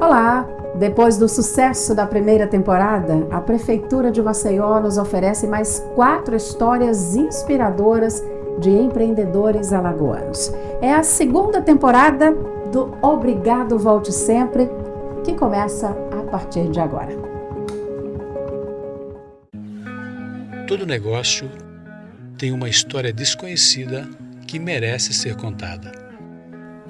Olá! Depois do sucesso da primeira temporada, a Prefeitura de Maceió nos oferece mais 4 histórias inspiradoras de empreendedores alagoanos. É a segunda temporada do Obrigado Volte Sempre, que começa a partir de agora. Todo negócio tem uma história desconhecida que merece ser contada.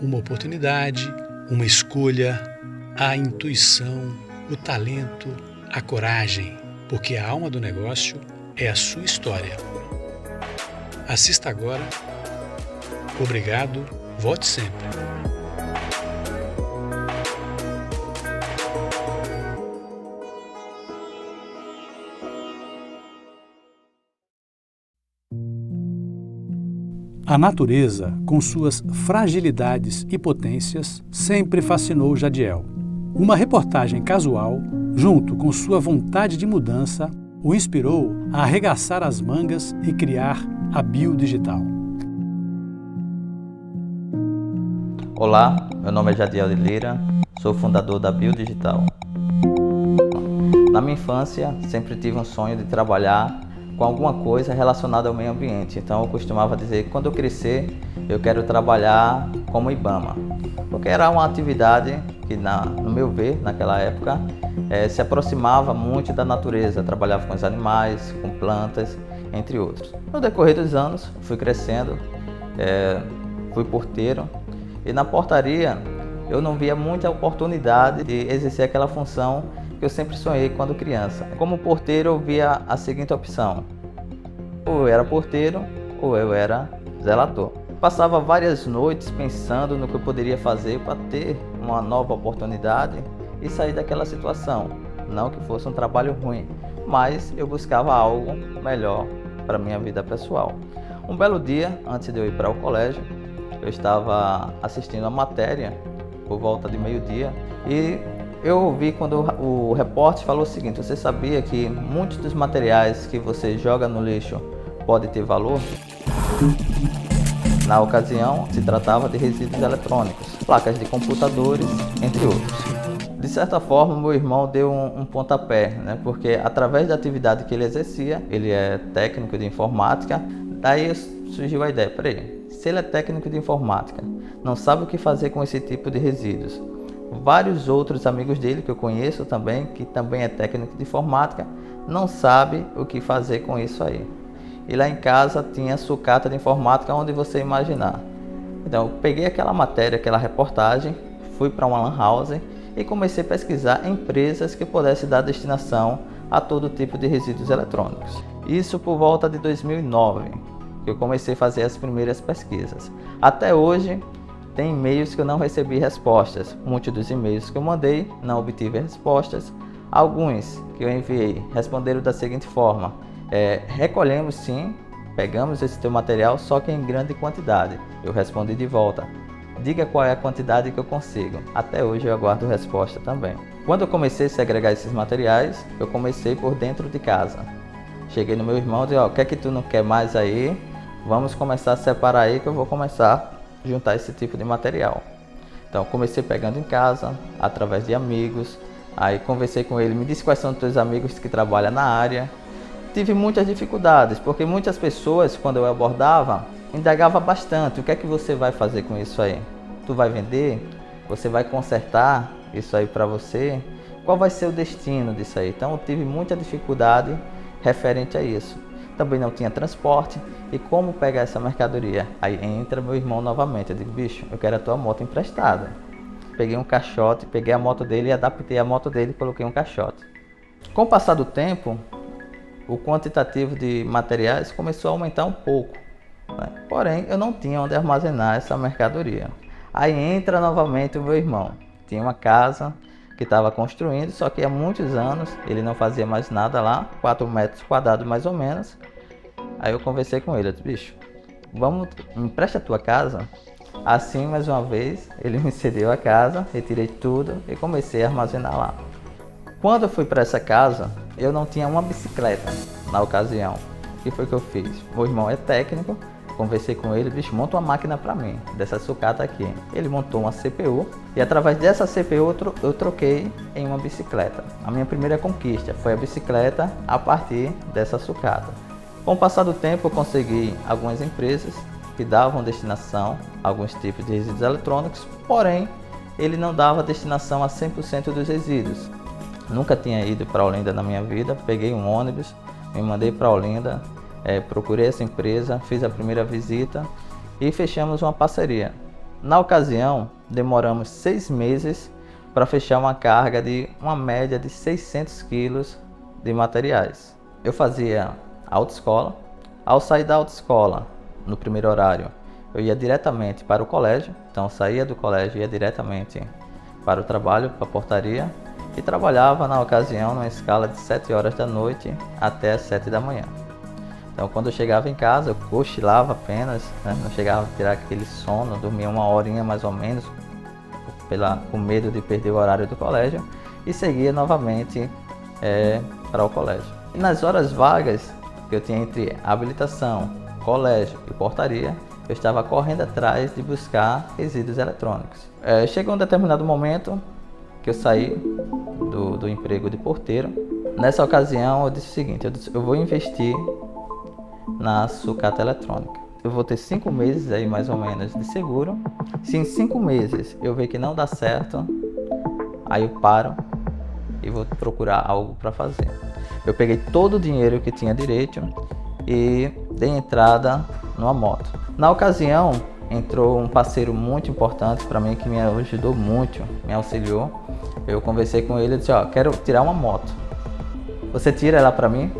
Uma oportunidade, uma escolha, a intuição, o talento, a coragem, porque a alma do negócio é a sua história. Assista agora. Obrigado, volte sempre. A natureza, com suas fragilidades e potências, sempre fascinou Jadiel. Uma reportagem casual, junto com sua vontade de mudança, o inspirou a arregaçar as mangas e criar a Biodigital. Olá, meu nome é Jadiel de Lira, sou fundador da Biodigital. Na minha infância, sempre tive um sonho de trabalhar com alguma coisa relacionada ao meio ambiente. Então eu costumava dizer que quando eu crescer, eu quero trabalhar como IBAMA, porque era uma atividade que, no meu ver, naquela época, se aproximava muito da natureza. Trabalhava com os animais, com plantas, entre outros. No decorrer dos anos, fui crescendo, fui porteiro, e na portaria eu não via muita oportunidade de exercer aquela função que eu sempre sonhei quando criança. Como porteiro, eu via a seguinte opção: ou eu era porteiro ou eu era zelator. Passava várias noites pensando no que eu poderia fazer para ter uma nova oportunidade e sair daquela situação. Não que fosse um trabalho ruim, mas eu buscava algo melhor para minha vida pessoal. Um belo dia, antes de eu ir para o colégio, eu estava assistindo a matéria por volta de meio-dia e eu ouvi quando o repórter falou o seguinte: você sabia que muitos dos materiais que você joga no lixo podem ter valor? Na ocasião, se tratava de resíduos eletrônicos, placas de computadores, entre outros. De certa forma, meu irmão deu um pontapé, né? Porque através da atividade que ele exercia, ele é técnico de informática, daí surgiu a ideia: peraí, se ele é técnico de informática, não sabe o que fazer com esse tipo de resíduos, vários outros amigos dele que eu conheço também, que também é técnico de informática, não sabe o que fazer com isso aí. E lá em casa tinha sucata de informática onde você imaginar. Então eu peguei aquela matéria, aquela reportagem, fui para uma lan house e comecei a pesquisar empresas que pudessem dar destinação a todo tipo de resíduos eletrônicos. Isso por volta de 2009, que eu comecei a fazer as primeiras pesquisas. Até hoje, tem e-mails que eu não recebi respostas. Muitos dos e-mails que eu mandei não obtive respostas. Alguns que eu enviei responderam da seguinte forma: recolhemos sim, pegamos esse teu material, só que em grande quantidade. Eu respondi de volta: diga qual é a quantidade que eu consigo. Até hoje eu aguardo resposta também. Quando eu comecei a segregar esses materiais, eu comecei por dentro de casa. Cheguei no meu irmão e disse: o que é que tu não quer mais aí? Vamos começar a separar aí que eu vou começar juntar esse tipo de material. Então comecei pegando em casa, através de amigos, aí conversei com ele, me disse quais são os teus amigos que trabalham na área. Tive muitas dificuldades, porque muitas pessoas, quando eu abordava, indagava bastante: o que é que você vai fazer com isso aí? Tu vai vender? Você vai consertar isso aí para você? Qual vai ser o destino disso aí? Então eu tive muita dificuldade referente a isso. Também não tinha transporte, e como pegar essa mercadoria? Aí entra meu irmão novamente. Eu digo: bicho, eu quero a tua moto emprestada. Peguei um caixote, peguei a moto dele e adaptei a moto dele e coloquei um caixote. Com o passar do tempo, o quantitativo de materiais começou a aumentar um pouco, né? Porém, eu não tinha onde armazenar essa mercadoria. Aí entra novamente o meu irmão. Tinha uma casa que estava construindo, só que há muitos anos ele não fazia mais nada lá, 4 metros quadrados mais ou menos. Aí eu conversei com ele, eu disse: bicho, me empresta a tua casa? Assim, mais uma vez, ele me cedeu a casa, retirei tudo e comecei a armazenar lá. Quando eu fui para essa casa, eu não tinha uma bicicleta na ocasião. O que foi que eu fiz? Meu irmão é técnico, Conversei com ele, bicho, monta uma máquina para mim, dessa sucata aqui. Ele montou uma CPU e através dessa CPU eu troquei em uma bicicleta. A minha primeira conquista foi a bicicleta a partir dessa sucata. Com o passar do tempo eu consegui algumas empresas que davam destinação a alguns tipos de resíduos eletrônicos, porém ele não dava destinação a 100% dos resíduos. Nunca tinha ido para Olinda na minha vida, peguei um ônibus, me mandei para Olinda, procurei essa empresa, fiz a primeira visita e fechamos uma parceria. Na ocasião, demoramos 6 meses para fechar uma carga de uma média de 600 quilos de materiais. Eu fazia autoescola. Ao sair da autoescola, no primeiro horário, eu ia diretamente para o colégio. Então, eu saía do colégio e ia diretamente para o trabalho, para a portaria. E trabalhava na ocasião numa escala de 7 horas da noite até as 7 da manhã. Então quando eu chegava em casa, eu cochilava apenas, né? Não chegava a tirar aquele sono, dormia uma horinha mais ou menos, com medo de perder o horário do colégio, e seguia novamente para o colégio. E nas horas vagas que eu tinha entre habilitação, colégio e portaria, eu estava correndo atrás de buscar resíduos eletrônicos. Chegou um determinado momento que eu saí do emprego de porteiro. Nessa ocasião eu disse o seguinte, eu vou investir na sucata eletrônica. Eu vou ter 5 meses aí mais ou menos de seguro. Se em 5 meses eu ver que não dá certo, aí eu paro e vou procurar algo para fazer. Eu peguei todo o dinheiro que tinha direito e dei entrada numa moto. Na ocasião entrou um parceiro muito importante para mim que me ajudou muito, me auxiliou. Eu conversei com ele e disse, quero tirar uma moto. Você tira ela para mim?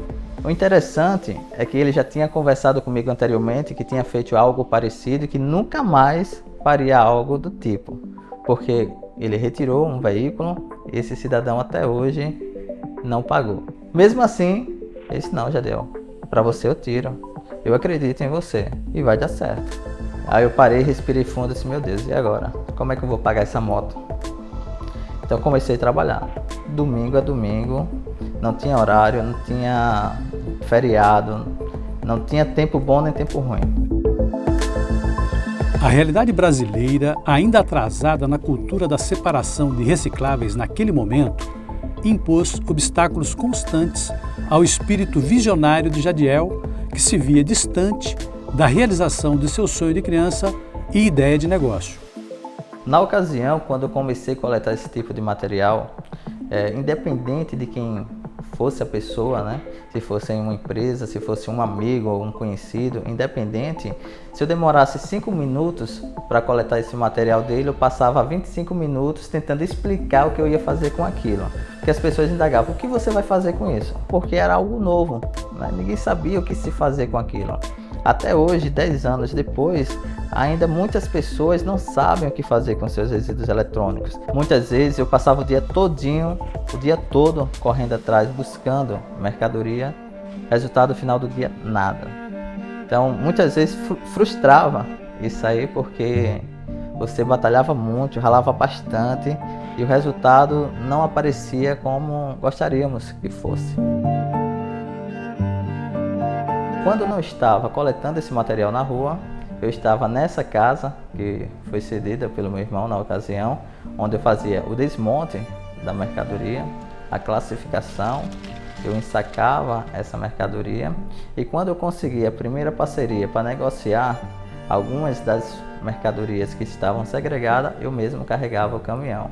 O interessante é que ele já tinha conversado comigo anteriormente, que tinha feito algo parecido e que nunca mais faria algo do tipo. Porque ele retirou um veículo e esse cidadão até hoje não pagou. Mesmo assim, ele disse, não, Jadiel, para você eu tiro. Eu acredito em você e vai dar certo. Aí eu parei, respirei fundo e disse, meu Deus, e agora? Como é que eu vou pagar essa moto? Então comecei a trabalhar, domingo a domingo, não tinha horário, não tinha feriado, não tinha tempo bom nem tempo ruim. A realidade brasileira, ainda atrasada na cultura da separação de recicláveis naquele momento, impôs obstáculos constantes ao espírito visionário de Jadiel, que se via distante da realização de seu sonho de criança e ideia de negócio. Na ocasião, quando eu comecei a coletar esse tipo de material, independente de quem fosse a pessoa, né? Se fosse em uma empresa, se fosse um amigo ou um conhecido, independente, se eu demorasse 5 minutos para coletar esse material dele, eu passava 25 minutos tentando explicar o que eu ia fazer com aquilo. Porque as pessoas indagavam, o que você vai fazer com isso? Porque era algo novo, né? Ninguém sabia o que se fazer com aquilo. Até hoje, 10 anos depois, ainda muitas pessoas não sabem o que fazer com seus resíduos eletrônicos. Muitas vezes eu passava o dia todo correndo atrás, buscando mercadoria, resultado final do dia, nada. Então, muitas vezes frustrava isso aí, porque você batalhava muito, ralava bastante e o resultado não aparecia como gostaríamos que fosse. Quando eu não estava coletando esse material na rua, eu estava nessa casa, que foi cedida pelo meu irmão na ocasião, onde eu fazia o desmonte da mercadoria, a classificação, eu ensacava essa mercadoria e quando eu consegui a primeira parceria para negociar algumas das mercadorias que estavam segregadas, eu mesmo carregava o caminhão.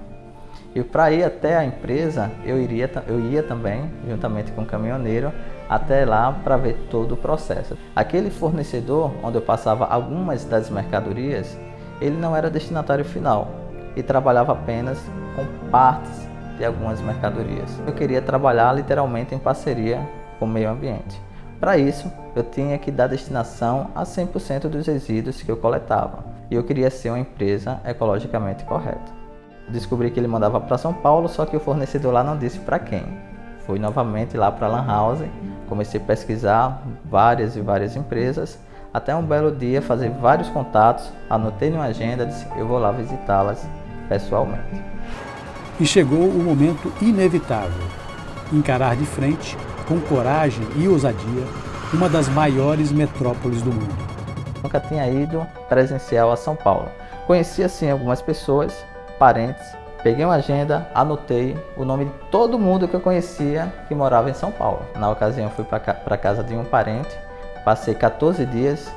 E para ir até a empresa, eu ia também, juntamente com o caminhoneiro, até lá para ver todo o processo. Aquele fornecedor, onde eu passava algumas das mercadorias, ele não era destinatário final e trabalhava apenas com partes de algumas mercadorias. Eu queria trabalhar literalmente em parceria com o meio ambiente. Para isso, eu tinha que dar destinação a 100% dos resíduos que eu coletava. E eu queria ser uma empresa ecologicamente correta. Descobri que ele mandava para São Paulo, só que o fornecedor lá não disse para quem. Fui novamente lá para a Lan House, comecei a pesquisar várias empresas, até um belo dia fazer vários contatos, anotei numa agenda, disse eu vou lá visitá-las pessoalmente. E chegou o momento inevitável, encarar de frente, com coragem e ousadia, uma das maiores metrópoles do mundo. Nunca tinha ido presencial a São Paulo. Conhecia sim algumas pessoas, parentes. Peguei uma agenda, anotei o nome de todo mundo que eu conhecia que morava em São Paulo. Na ocasião fui para casa de um parente, passei 14 dias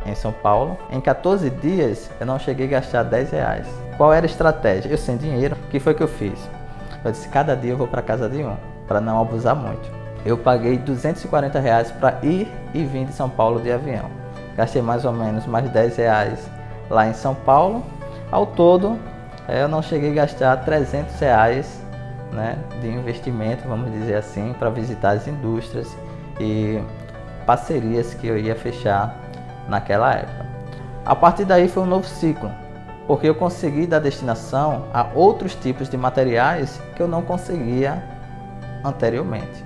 em São Paulo. Em 14 dias eu não cheguei a gastar R$10. Qual era a estratégia? Eu sem dinheiro, o que foi que eu fiz? Eu disse, cada dia eu vou para casa de um, para não abusar muito. Eu paguei R$240 para ir e vir de São Paulo de avião. Gastei mais ou menos mais R$10 lá em São Paulo. Ao todo, eu não cheguei a gastar R$300, né, de investimento, vamos dizer assim, para visitar as indústrias e parcerias que eu ia fechar naquela época. A partir daí foi um novo ciclo, porque eu consegui dar destinação a outros tipos de materiais que eu não conseguia anteriormente.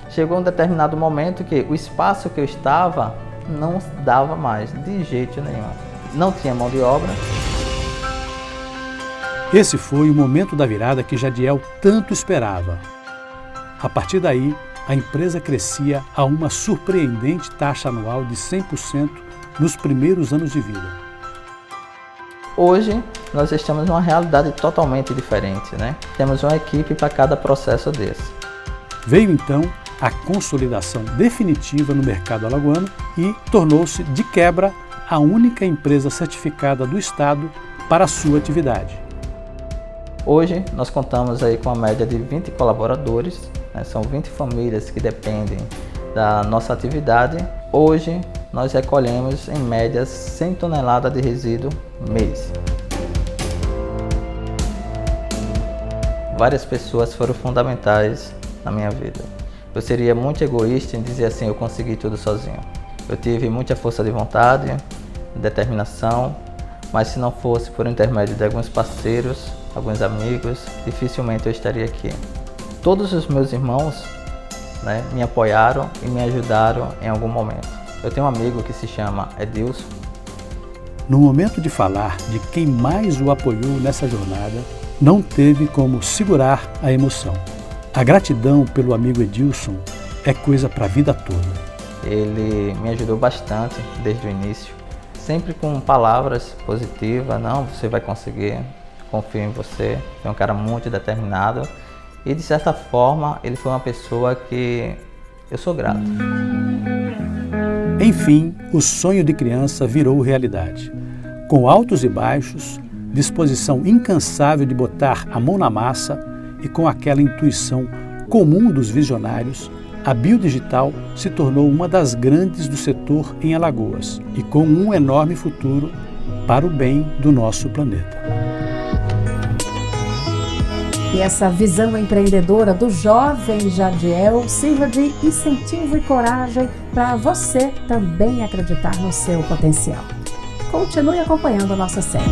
Chegou um determinado momento que o espaço que eu estava não dava mais, de jeito nenhum. Não tinha mão de obra. Esse foi o momento da virada que Jadiel tanto esperava. A partir daí, a empresa crescia a uma surpreendente taxa anual de 100% nos primeiros anos de vida. Hoje, nós estamos numa realidade totalmente diferente, né? Temos uma equipe para cada processo desse. Veio então a consolidação definitiva no mercado alagoano e tornou-se, de quebra, a única empresa certificada do Estado para a sua atividade. Hoje, nós contamos aí com a média de 20 colaboradores, né? São 20 famílias que dependem da nossa atividade. Hoje, nós recolhemos em média 100 toneladas de resíduo mês. Várias pessoas foram fundamentais na minha vida. Eu seria muito egoísta em dizer assim, eu consegui tudo sozinho. Eu tive muita força de vontade, determinação, mas se não fosse por intermédio de alguns parceiros, alguns amigos, dificilmente eu estaria aqui. Todos os meus irmãos, né, me apoiaram e me ajudaram em algum momento. Eu tenho um amigo que se chama Edilson. No momento de falar de quem mais o apoiou nessa jornada, não teve como segurar a emoção. A gratidão pelo amigo Edilson é coisa para a vida toda. Ele me ajudou bastante desde o início, sempre com palavras positivas, não, você vai conseguir, confio em você, é um cara muito determinado e de certa forma ele foi uma pessoa que eu sou grato. Enfim, o sonho de criança virou realidade. Com altos e baixos, disposição incansável de botar a mão na massa e com aquela intuição comum dos visionários, a Biodigital se tornou uma das grandes do setor em Alagoas e com um enorme futuro para o bem do nosso planeta. E essa visão empreendedora do jovem Jadiel sirva de incentivo e coragem para você também acreditar no seu potencial. Continue acompanhando a nossa série.